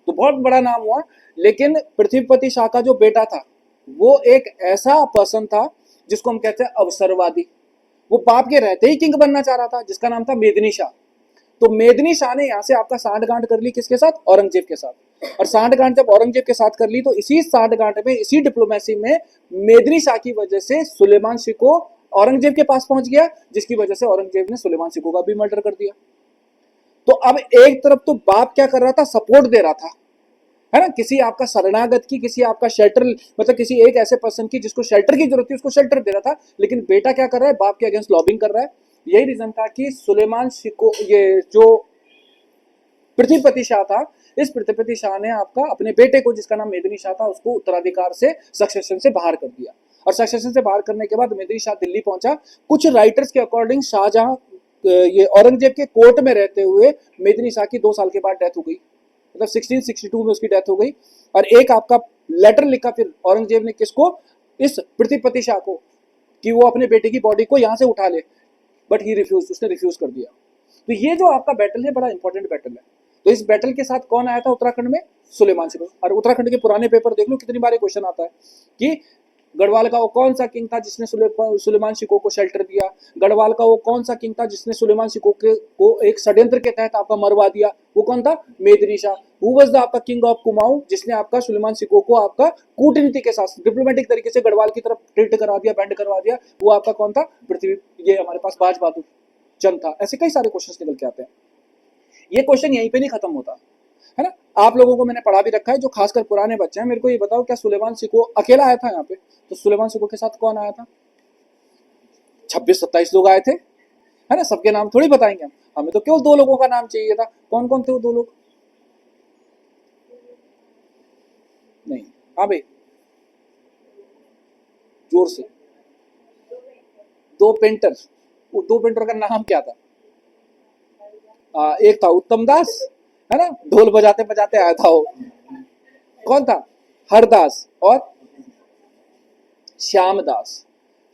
तो बहुत बड़ा नाम हुआ। लेकिन पृथ्वीपति शाह का जो बेटा था वो एक ऐसा पर्सन था जिसको हम कहते हैं अवसरवादी। वो पाप के रहते ही किंग बनना चाह रहा था, जिसका नाम था मेदिनी शाह। तो मेदिनी शाह ने यहाँ से आपका सांठगांठ कर ली किसके साथ, औरंगजेब के साथ। और सांठगांठ जब औरंगजेब के साथ कर ली तो इसी सांठगांठ में, इसी डिप्लोमेसी में मेदिनी शाह की वजह से सुलेमान शिकोह औरंगजेब के पास पहुंच गया, जिसकी वजह से औरंगजेब ने सुलेमान सिको का भी मर्डर कर दिया। तो अब एक तरफ तो बाप क्या कर रहा था, सपोर्ट दे रहा था, है ना, किसी आपका शरणागत की, किसी आपका शेल्टर, मतलब किसी एक ऐसे पर्सन की जिसको शेल्टर की जरूरत थी, उसको शेल्टर दे रहा था। लेकिन बेटा क्या कर रहा है, बाप के अगेंस्ट लॉबिंग कर रहा है। यही रीजन था कि सुलेमान शिको, ये जो पृथ्वीपति शाह था, इस पृथ्वीपति शाह ने आपका अपने बेटे को, जिसका नाम मेदिनी शाह था, उसको उत्तराधिकार से, सक्सेशन से बाहर कर दिया। और सक्सेशन से बाहर करने के बाद मेदिनी शाह दिल्ली पहुंचा। कुछ राइटर्स के अकॉर्डिंग शाहजहां, ये औरंगजेब के कोर्ट में रहते हुए मेदिनी शाह की 2 साल के बाद डेथ हो गई, मतलब 1662 में उसकी डेथ हो गई। और एक आपका लेटर लिखा फिर औरंगजेब ने, किसको, इस पृथ्वीपति शाह को, कि वो अपने बेटे की बॉडी को यहां से उठा ले, बट ही रिफ्यूज, उसने रिफ्यूज कर दिया। तो ये जो आपका बैटल है, बड़ा इंपॉर्टेंट बैटल है। तो इस बैटल के साथ कौन आया था उत्तराखंड में, सुलेमान सिको। और उत्तराखंड के पुराने पेपर देख लो, कितनी बार क्वेश्चन आता है कि गढ़वाल का वो कौन सा किंग था जिसने सुलेमान सिको को शेल्टर दिया, गढ़वाल का वो कौन सा किंग था जिसने सुलेमान सिको को एक षड्यंत्र के तहत आपका मरवा दिया, वो कौन था, मेदिनी शाह। हु वाज द आपका किंग ऑफ कुमाऊं, जिसने आपका सुलेमान सिको को आपका कूटनीति के साथ, डिप्लोमेटिक तरीके से गढ़वाल की तरफ टिल्ट करा दिया, बैंड करवा दिया, वो आपका कौन था, पृथ्वी, ये हमारे पास बाज बहादुर चंद था। ऐसे कई सारे क्वेश्चन निकल के आते हैं। ये क्वेश्चन यहीं पे नहीं खत्म होता, है ना। आप लोगों को मैंने पढ़ा भी रखा है, जो खासकर पुराने बच्चे हैं, मेरे को ये बताओ, क्या सुलेमान सिको अकेला आया था यहाँ पे? तो सुलेमान सिको के साथ कौन आया था? 26-27 लोग आए थे, है ना। सबके नाम थोड़ी बताएंगे हम, हमें तो केवल 2 लोगों का नाम चाहिए था। कौन कौन थे वो 2 लोग? नहीं, हाँ भाई, जोर से। 2 पेंटर, वो 2 पेंटर का नाम क्या था? एक था उत्तम दास, है ना, ढोल बजाते बजाते आया था वो। कौन था? हरदास और श्यामदास।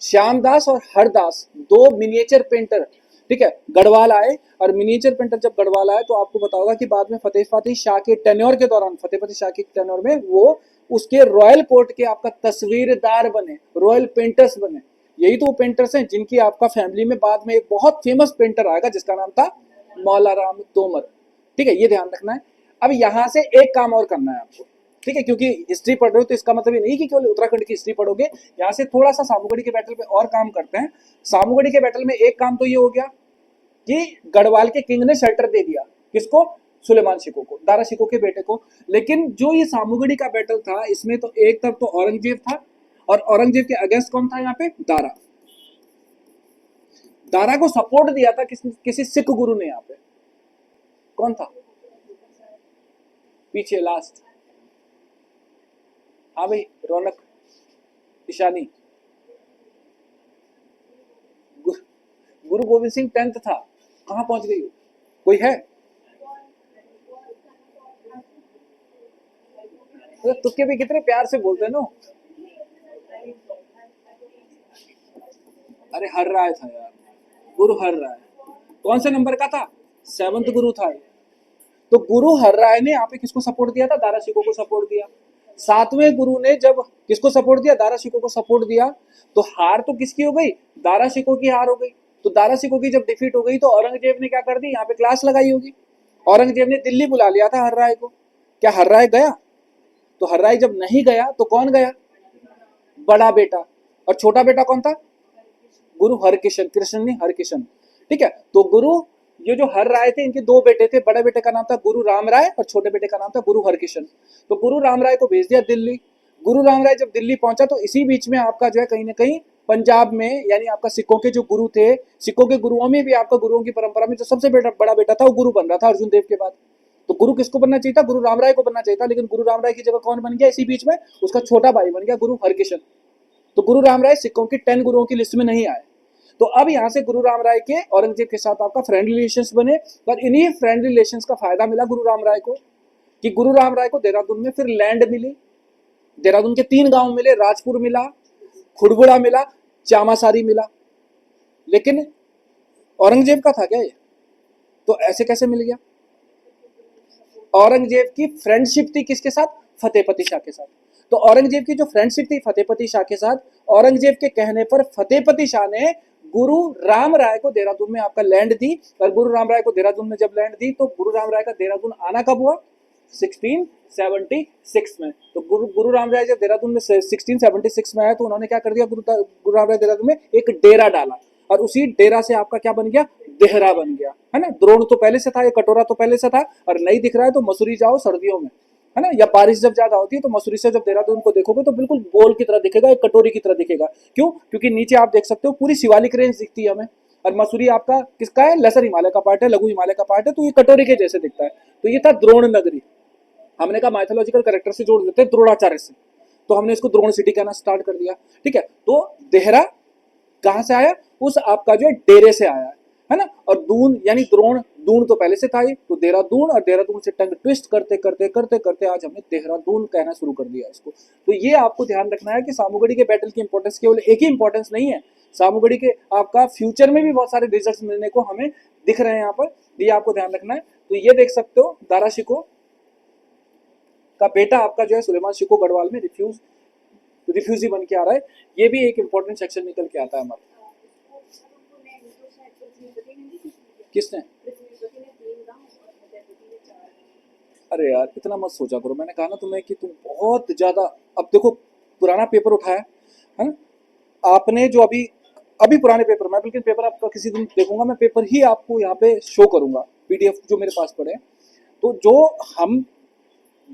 श्यामदास और हरदास 2 मिनिएचर पेंटर, ठीक है, गढ़वाल आए। और मिनिएचर पेंटर जब गढ़वाल आए, तो आपको पता होगा कि बाद में फतेहपति शाह के टेन्योर के दौरान, फतेहपति शाह के टेन्योर में वो उसके रॉयल कोर्ट के आपका तस्वीरदार बने, रॉयल पेंटर्स बने। यही तो वो पेंटर्स हैं जिनकी आपका फैमिली में बाद में एक बहुत फेमस पेंटर आएगा, जिसका नाम था मौला राम तोमर। ठीक है, ये ध्यान रखना है। अब यहां से एक काम और करना है आपको, ठीक है, क्योंकि हिस्ट्री पढ़ रहे हो तो इसका मतलब ये नहीं कि केवल उत्तराखंड की हिस्ट्री पढ़ोगे। यहाँ से थोड़ा सा सामूगढ़ी के बैटल पे और काम करते हैं। सामूगढ़ी के बैटल में एक काम तो ये हो गया कि गढ़वाल के किंग ने शेल्टर दे दिया, किसको, सुलेमान सिको को, दारा सिको के बेटे को। लेकिन जो ये सामूगढ़ी का बैटल था, इसमें तो एक तरफ तो औरंगजेब था, और औरंगजेब के अगेंस्ट कौन था यहाँ पे, दारा। दारा को सपोर्ट दिया था किसी सिख गुरु ने। यहाँ पे कौन था पीछे लास्ट? हाँ भाई, रौनक ईशानी। गुरु गोविंद सिंह 10th था। कहां पहुंच गई हो? कोई है? तो तुक्के भी कितने प्यार से बोलते हैं ना। अरे हर राय था यार, गुरु हर राय। कौन से नंबर का था? 7th गुरु था। तो गुरु हर राय ने यहाँ पे किसको सपोर्ट दिया था? दारा सिको को सपोर्ट दिया। 7वें गुरु ने जब किसको सपोर्ट दिया? दारा सिको को सपोर्ट दिया। तो हार तो किसकी हो गई? दारा सिको की हार हो गई। तो दारा सिको की जब डिफीट हो गई, तो औरंगजेब ने क्या कर दी, यहाँ पे क्लास लगाई होगी। औरंगजेब ने दिल्ली बुला लिया था हर राय को। क्या हर राय गया? तो हर राय जब नहीं गया, तो कौन गया? बड़ा बेटा। और छोटा बेटा कौन था? गुरु हरकिशन, कृष्ण नहीं हरकिशन। ठीक है, तो गुरु, ये जो हर राय थे, इनके 2 बेटे थे। बड़े बेटे का नाम था गुरु राम राय, और छोटे बेटे का नाम था गुरु हरकिशन। तो गुरु राम राय को भेज दिया दिल्ली। गुरु राम राय जब दिल्ली पहुंचा, तो इसी बीच में आपका जो है कहीं ना कहीं पंजाब में, यानी आपका सिखों के जो गुरु थे, सिखों के गुरुओं में भी आपका, गुरुओं की परंपरा में जो सबसे बड़ा बेटा था, वो गुरु बन रहा था अर्जुन देव के बाद। तो गुरु किसको बनना चाहिए था? गुरु राम राय को बनना चाहिए था। लेकिन गुरु राम राय की जगह कौन बन गया इसी बीच में? उसका छोटा भाई बन गया गुरु हरकिशन। तो गुरु राम राय सिखों की 10 गुरुओं की लिस्ट में नहीं आए। तो अब यहां से गुरु राम राय के औरंगजेब के साथ आपका फ्रेंडली रिलेशंस बने। और इन्हीं फ्रेंडली रिलेशंस का फायदा मिला गुरु राम राय को, कि गुरु राम राय को देहरादून में फिर लैंड मिली। देहरादून के 3 गांव मिले, राजपुर मिला, खुड़बुड़ा मिला, चामासारी मिला। लेकिन औरंगजेब का था क्या ये? तो ऐसे कैसे मिल गया? औरंगजेब की फ्रेंडशिप थी किसके साथ? फतेहपति शाह के साथ। तो औरंगजेब की जो फ्रेंडशिप थी फतेहपति शाह के साथ, औरंगजेब के कहने पर फतेहपति शाह ने गुरु राम राय को देहरादून में आपका लैंड दी। और गुरु राम राय को देहरादून में जब लैंड दी, तो गुरु राम राय का देहरादून आना कब हुआ? 1676 में। तो गुरु रामराय जब देहरादून में 1676 में आया तो उन्होंने क्या कर दिया, गुरु रामराय देहरादून में एक डेरा डाला और उसी डेरा से आपका क्या बन गया, देहरा बन गया, है ना। द्रोण तो पहले से था, ये कटोरा तो पहले से था, और नहीं दिख रहा है तो मसूरी जाओ सर्दियों में, है ना, या बारिश जब ज्यादा होती है तो मसूरी से जब देहरादून को देखोगे तो बिल्कुल बोल की तरह दिखेगा, एक कटोरी की तरह दिखेगा। क्यों? क्योंकि नीचे आप देख सकते हो पूरी शिवालिक रेंज दिखती है हमें, और मसूरी आपका किसका है, लेसर हिमालय का पार्ट है, लघु हिमालय का पार्ट है, तो ये कटोरी के जैसे दिखता है। तो ये था द्रोण नगरी। हमने कहा माइथोलॉजिकल कैरेक्टर से जोड़ देते हैं द्रोणाचार्य से, तो हमने इसको द्रोण सिटी कहना स्टार्ट कर दिया, ठीक है। तो देहरा कहां से आया, उस आपका जो है डेरे से आया है ना। और दून यानी द्रोण, दून तो पहले से था ये, तो देहरादून, और देहरादून से टंग ट्विस्ट करते करते करते करते आज हमने देहरादून कहना शुरू कर दिया इसको। तो ये आपको ध्यान रखना है कि सामूगढ़ी के बैटल की इंपॉर्टेंस केवल एक ही इंपॉर्टेंस नहीं है, सामूगढ़ी के आपका फ्यूचर में भी बहुत सारे रिजल्ट्स मिलने को हमें दिख रहे हैं यहाँ पर, ये आपको ध्यान रखना है। तो ये देख सकते हो दारा शिकोह का बेटा आपका जो है सुलेमान शिकोह गढ़वाल में रिफ्यूजी बन के आ रहा है, ये भी एक इंपॉर्टेंट सेक्शन निकल के आता है हमारा। किसने? अरे यार इतना मत सोचा करो, मैंने कहा ना तुम्हें कि तुम बहुत ज्यादा, अब देखो पुराना पेपर उठाया है ना आपने, जो अभी अभी पुराने पेपर, मैं बिल्कुल पेपर आपका किसी दिन देखूंगा, मैं पेपर ही आपको यहाँ पे शो करूंगा, पीडीएफ जो मेरे पास पड़े हैं। तो जो हम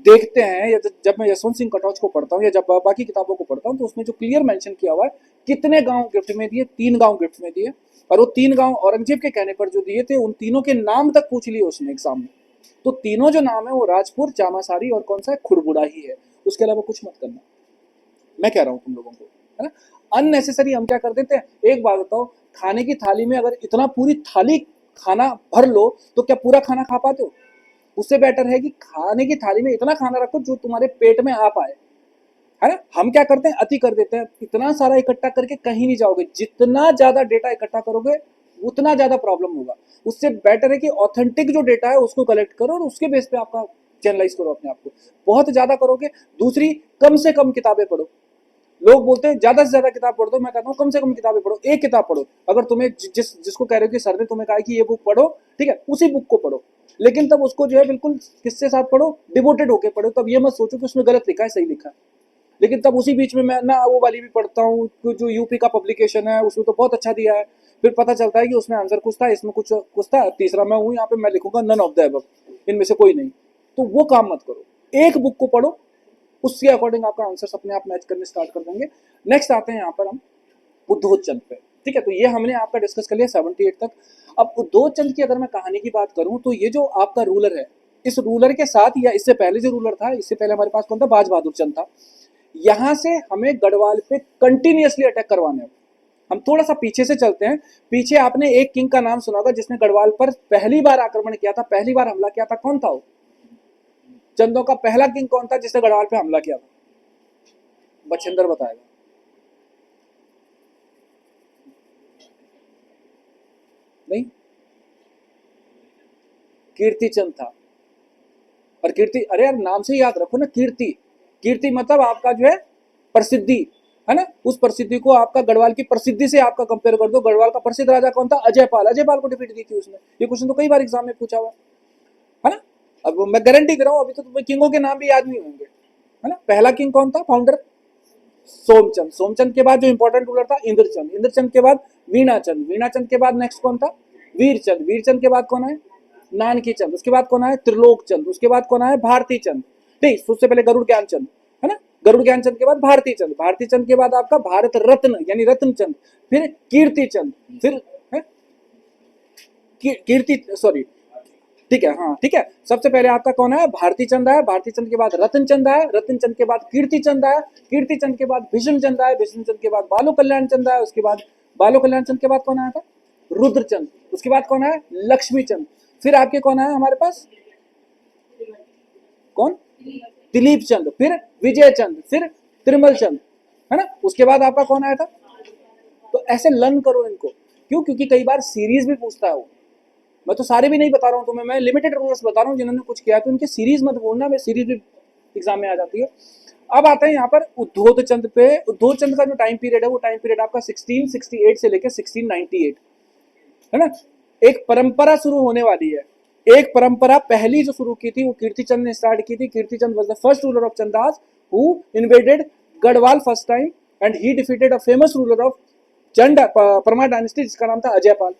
देखते हैं, या जब मैं यशवंत सिंह कटोच को पढ़ता हूँ या जब बाकी किताबों को पढ़ता हूँ, तो उसमें जो क्लियर मेंशन किया हुआ है कितने गांव गिफ्ट में दिए, 3 गांव गिफ्ट में दिए, और वो 3 गांव औरंगजेब के कहने पर जो दिए थे, उन तीनों के नाम तक पूछ लिए उसने एग्जाम में। तो तीनों जो नाम है वो राजपुर, चामासारी और कौन सा है, खुड़बुड़ा ही है, उसके अलावा कुछ मत करना, मैं कह रहा हूँ तुम लोगों को, है ना। अननेसेसरी हम क्या कर देते हैं, एक बात बताओ, खाने की थाली में अगर इतना पूरी थाली खाना भर लो तो क्या पूरा खाना खा पाते हो? उससे बेटर है कि खाने की थाली में इतना खाना रखो जो तुम्हारे पेट में आ पाए, है ना। हम क्या करते हैं, अति कर देते हैं, इतना सारा इकट्ठा करके कहीं नहीं जाओगे, जितना ज्यादा डेटा इकट्ठा करोगे उतना ज्यादा प्रॉब्लम होगा। उससे बेटर है कि ऑथेंटिक जो डेटा है उसको कलेक्ट करो और उसके बेस पे आपका चैनलाइज करो अपने आप को। बहुत ज्यादा करोगे, दूसरी कम से कम किताबें पढ़ो। लोग बोलते हैं ज्यादा से ज्यादा किताब पढ़ दो, मैं कहता हूँ कम से कम किताबें पढ़ो, एक किताब पढ़ो। अगर तुम्हें जिसको कह रहे हो कि सर ने तुम्हें कहा कि ये बुक पढ़ो, ठीक है, उसी बुक को पढ़ो, लेकिन तब उसको जो है बिल्कुल किसके साथ पढ़ो, डिवोटेड होकर पढ़ो। तब ये मत सोचो कि उसमें गलत लिखा है सही लिखा है, लेकिन तब उसी बीच में मैं ना वो वाली भी पढ़ता हूँ जो यूपी का पब्लिकेशन है, उसमें तो बहुत अच्छा दिया है, फिर पता चलता है कि उसमें आंसर कुछ था, इसमें कुछ था, तीसरा मैं हूँ यहाँ पे, मैं लिखूंगा नन ऑफ द अबव, इनमें से कोई नहीं। तो वो काम मत करो, एक बुक को पढ़ो, उसके अकॉर्डिंग आपका आंसर अपने आप मैच करने स्टार्ट कर देंगे। नेक्स्ट आते हैं यहाँ पर हम उद्धोध चंद पे, ठीक है। तो ये हमने आपका डिस्कस कर लिया 78 तक। अब उद्धोध चंद की अगर मैं कहानी की बात करूं तो ये जो आपका रूलर है, इस रूलर के साथ या इससे पहले जो रूलर था, इससे पहले हमारे पास कौन था, बाज बहादुर चंद था। यहां से हमें गढ़वाल पे कंटिन्यूअसली अटैक करवाने हैं। हम थोड़ा सा पीछे से चलते हैं, पीछे आपने एक किंग का नाम सुना होगा जिसने गढ़वाल पर पहली बार आक्रमण किया था, पहली बार हमला किया था, कौन था वो? चंदों का पहला किंग कौन था जिसने गढ़वाल पे हमला किया था? बछेंद्र बताएगा। नहीं, कीर्ति चंद था। और कीर्ति, अरे यार नाम से याद रखो ना, कीर्ति, कीर्ति मतलब आपका जो है प्रसिद्धि, है ना। उस प्रसिद्धि को आपका गढ़वाल की प्रसिद्धि से आपका कंपेयर कर दो। गढ़वाल का प्रसिद्ध राजा कौन था? अजयपाल। अजयपाल को डिफीट दी थी उसने। ये क्वेश्चन तो कई बार एग्जाम में पूछा हुआ है ना। अब मैं गारंटी दे रहा हूँ अभी तो तुम्हें किंगों के नाम भी याद नहीं होंगे, है ना। पहला किंग कौन था फाउंडर? सोमचंद। सोमचंद के बाद जो इंपॉर्टेंट रूलर था इंद्रचंद। इंद्रचंद के बाद वीणाचंद। वीणाचंद के बाद नेक्स्ट कौन था? वीरचंद। वीरचंद के बाद कौन है? नानकी चंद। उसके बाद कौन है? त्रिलोक चंद। उसके बाद कौन है? भारती चंद। ठीक, उससे पहले गरुड़ ज्ञान चंद, है ना। गरुड़ ज्ञान चंद के बाद भारती चंद। भारती चंद के बाद आपका भारत रत्न यानी रत्न चंद, फिर कीर्ति चंद, फिर कीर्ति, सॉरी, ठीक है, हाँ ठीक है। सबसे पहले आपका कौन है? भारती चंद आया। भारती चंद के बाद रतन चंद आया। रतन चंद के बाद कीर्ति चंद आया। कीर्ति चंद के बाद भीष्म चंद आया। भीष्म चंद के बाद बालो कल्याण चंद आया। उसके बाद बालो कल्याण चंद के बाद कौन आया था? रुद्रचंद। उसके बाद कौन है? लक्ष्मी चंद। फिर आपके कौन है हमारे पास? कौन? दिलीप चंद। फिर विजय चंद। फिर त्रिमल चंद, है ना। उसके बाद आपका कौन आया था? तो ऐसे लर्न करो इनको। क्यों? क्योंकि कई बार सीरीज भी पूछता है वो। मैं तो सारे भी नहीं बता रहा हूँ तुम्हें, मैं लिमिटेड रूलर्स बता रहा हूँ जिन्होंने कुछ किया, तो उनकी सीरीज मत बोलना, मैं सीरीज भी एग्जाम में आ जाती है। अब आते हैं यहाँ पर उद्धोध चंद पे। उद्धोध चंद का जो टाइम पीरियड है वो टाइम पीरियड आपका 1668 से लेकर 1698, है ना। एक परंपरा शुरू होने वाली है, एक परंपरा पहली जो शुरू की थी वो कीर्तिचंद ने स्टार्ट की थी। Kirtichand was the first ruler of Chandas who invaded Garhwal first time and he defeated a famous ruler of Chand Parmar dynasty जिसका नाम था अजयपाल,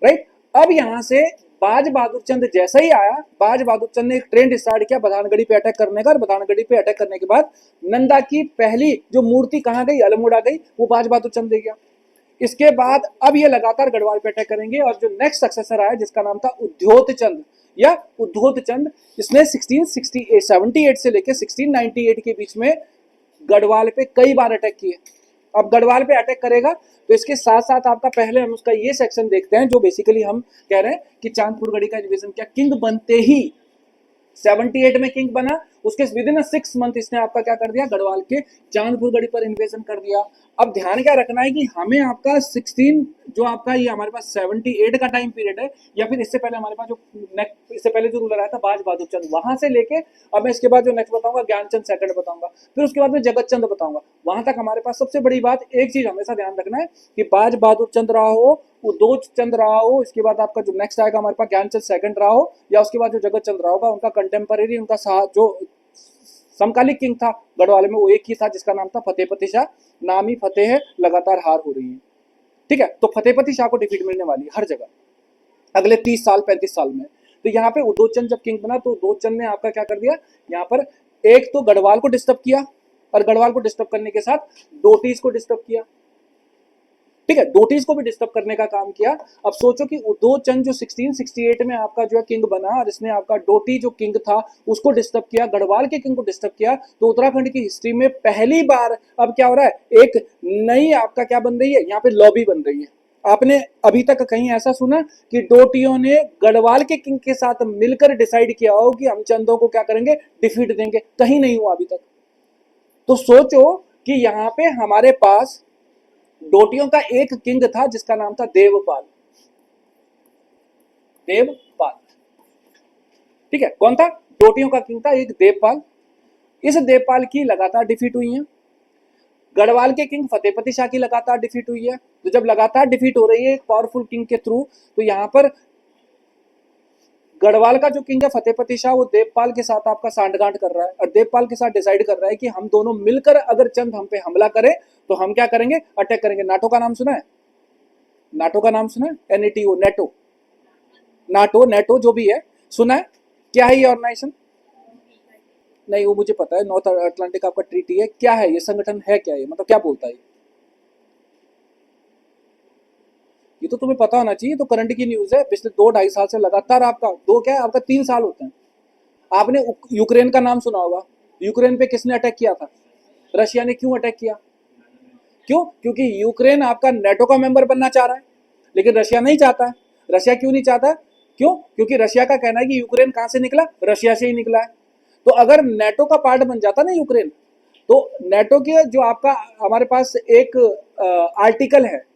राइट। अब यहां से बाज बहादुर चंद जैसा ही आया, बाज बहादुर चंद ने एक ट्रेंड स्टार्ट किया बधानगढ़ी पे अटैक करने का, और बधानगढ़ी पे अटैक करने के बाद नंदा की पहली जो मूर्ति कहां गई, अल्मोड़ा गई, वो बाज बहादुर चंद दे गया। इसके बाद अब ये लगातार गढ़वाल पे अटैक करेंगे, और जो नेक्स्ट सक्सेसर आया जिसका नाम था उद्योत चंद या उद्योत चंद, इसने 1678 से लेकर 1698 के बीच में गढ़वाल पे कई बार अटैक किए। अब गढ़वाल पे अटैक करेगा तो इसके साथ साथ आपका पहले हम उसका ये सेक्शन देखते हैं जो बेसिकली हम कह रहे हैं कि चांदपुरगढ़ी का इन्वेजन क्या, किंग बनते ही 78 में किंग बना, उसके विद इन 6 मंथ इसने आपका क्या कर दिया, गढ़वाल के चांदपुरगढ़ी पर इन्वेजन कर दिया। अब ध्यान क्या रखना है कि हमें आपका 16 जो आपका ये हमारे पास 78 का टाइम पीरियड है, या फिर इससे पहले हमारे पास जो इससे पहले जो रूलर आया था बाज बहादुर चंद, वहां से लेके अब मैं इसके बाद जो नेक्स्ट बताऊंगा ज्ञानचंद सेकंड बताऊंगा, फिर उसके बाद में जगत चंद बताऊंगा, वहां तक हमारे पास सबसे बड़ी बात एक चीज हमेशा ध्यान रखना है कि बाज बहादुर चंद रहा हो, उद्योत चंद रहा हो, इसके बाद आपका जो नेक्स्ट आएगा हमारे पास ज्ञानचंद सेकंड रहा हो, या उसके बाद जो जगत चंद रहा होगा, उनका कंटेम्पररी उनका जो समकालिक किंग था गढ़वाल में वो एक ही था जिसका नाम था फतेहपति शाह। नाम ही फतेह है, लगातार हार हो रही है, ठीक है। तो फतेहपति शाह को डिफीट मिलने वाली है हर जगह अगले 30 साल 35 साल में। तो यहाँ पे उद्योत चंद जब किंग बना तो उद्योत चंद ने आपका क्या कर दिया, यहाँ पर एक तो गढ़वाल को डिस्टर्ब किया, और गढ़वाल को डिस्टर्ब करने के साथ डोटीज को डिस्टर्ब किया, ठीक है, डोटीज को भी डिस्टर्ब करने का काम किया। अब सोचो कि उद्योत चंद जो 1668 में आपका जो है किंग बना, और इसने आपका डोटी जो किंग था उसको डिस्टर्ब किया, गढ़वाल के किंग को डिस्टर्ब किया, तो उत्तराखंड की हिस्ट्री में पहली बार अब क्या हो रहा है, एक नई आपका क्या बन रही है, यहाँ पे लॉबी बन रही है। आपने अभी तक कहीं ऐसा सुना कि डोटियों ने गढ़वाल के किंग के साथ मिलकर डिसाइड किया हो कि हम चंदों को क्या करेंगे, डिफीट देंगे? कहीं नहीं हुआ अभी तक। तो सोचो कि यहाँ पे हमारे पास डोटियों का एक किंग था जिसका नाम था देवपाल, देवपाल, ठीक है। कौन था? डोटियों का किंग था एक देवपाल। इस देवपाल की लगातार डिफीट हुई है। गढ़वाल के किंग फतेहपति शाह की लगातार डिफीट हुई है। तो जब लगातार डिफीट हो रही है एक पावरफुल किंग के थ्रू, तो यहां पर गढ़वाल का जो किंग है फतेहपति शाह वो देवपाल के साथ आपका सांठगांठ कर रहा है, और देवपाल के साथ डिसाइड कर रहा है कि हम दोनों मिलकर अगर चंद हम पे हमला करें तो हम क्या करेंगे, अटैक करेंगे। नाटो का नाम सुना है? नाटो का नाम सुना है? NATO, नेटो, नाटो, नेटो जो भी है, सुना है? क्या है ये ऑर्गेनाइजेशन? नहीं, वो मुझे पता है, नॉर्थ अटलांटिक आपका ट्रीटी है। क्या है ये संगठन, है क्या ये, मतलब क्या बोलता है ये तो तुम्हें पता होना चाहिए। तो करंट की न्यूज है, पिछले 2-2.5 साल से लगातार आपका 3 साल होते हैं। आपने यूक्रेन का नाम सुना होगा। यूक्रेन पे किसने अटैक किया था? रशिया ने। क्यों अटैक किया? क्यों? क्योंकि यूक्रेन आपका नेटो का मेंबर बनना चाह रहा है, लेकिन रशिया नहीं चाहता है। रशिया क्यों नहीं चाहता? क्यों? क्योंकि रशिया का कहना है कि यूक्रेन कहां से निकला, रशिया से ही निकला है। तो अगर नेटो का पार्ट बन जाता ना यूक्रेन, तो नेटो के जो आपका हमारे पास एक आर्टिकल है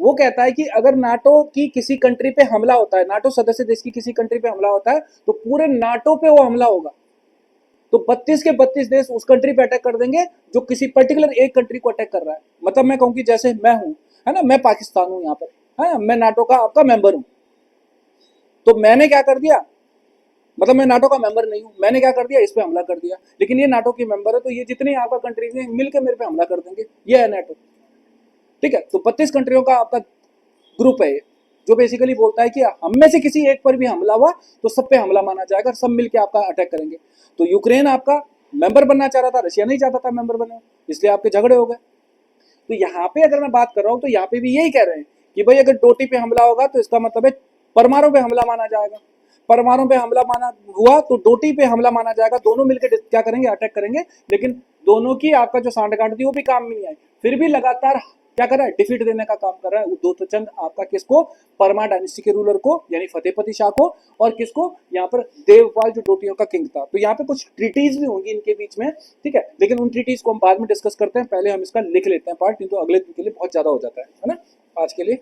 वो कहता है कि अगर नाटो की किसी कंट्री पे हमला होता है, नाटो सदस्य देश की किसी कंट्री पे हमला होता है, तो पूरे नाटो पे वो हमला होगा। तो 32 के 32 देश उस कंट्री पे अटैक कर देंगे जो किसी पर्टिकुलर एक कंट्री को अटैक कर रहा है। मतलब मैं कहूँ कि जैसे मैं हूं, है ना, मैं पाकिस्तान हूं यहाँ पर, है ना, मैं नाटो का आपका मेंबर हूं, तो मैंने क्या कर दिया, मतलब मैं नाटो का मेंबर नहीं हूं, मैंने क्या कर दिया, इस पे हमला कर दिया। लेकिन ये नाटो की मेंबर है, तो ये जितनी आपका कंट्रीज हैं मिलकर मेरे पे हमला कर देंगे। ये है नाटो, ठीक है। तो 32 कंट्रियों का आपका ग्रुप है जो बेसिकली बोलता है कि हम में से किसी एक पर भी हमला हुआ तो सब पे हमला माना जाएगा, सब मिलके आपका अटैक करेंगे। तो यूक्रेन आपका मेंबर बनना चाह रहा था, रशिया नहीं चाहता था मेंबर बने, इसलिए आपके झगड़े हो गए। तो यहाँ पे अगर मैं बात कर रहा हूँ तो यहाँ पे भी यही कह रहे हैं कि भाई अगर डोटी पे हमला होगा तो इसका मतलब है परमाणु पे हमला माना जाएगा। परमाणु पे हमला माना हुआ तो डोटी पे हमला माना जाएगा। दोनों मिलकर क्या करेंगे, अटैक करेंगे। लेकिन दोनों की आपका जो सांठगांठ थी वो भी काम में नहीं आई, फिर भी लगातार क्या कर रहा है, डिफीट देने का काम कर रहा है उद्योत चंद आपका। किसको? परमार डायनेस्टी के रूलर को, यानी फतेहपति शाह को, और किसको, यहाँ पर देवपाल जो डोटियों का किंग था। तो यहाँ पे कुछ ट्रीटीज भी होंगी इनके बीच में, ठीक है, लेकिन उन ट्रीटीज को हम बाद में डिस्कस करते हैं। पहले हम इसका लिख लेते हैं पार्ट, नहीं तो अगले दिन के लिए बहुत ज्यादा हो जाता है ना। आज के लिए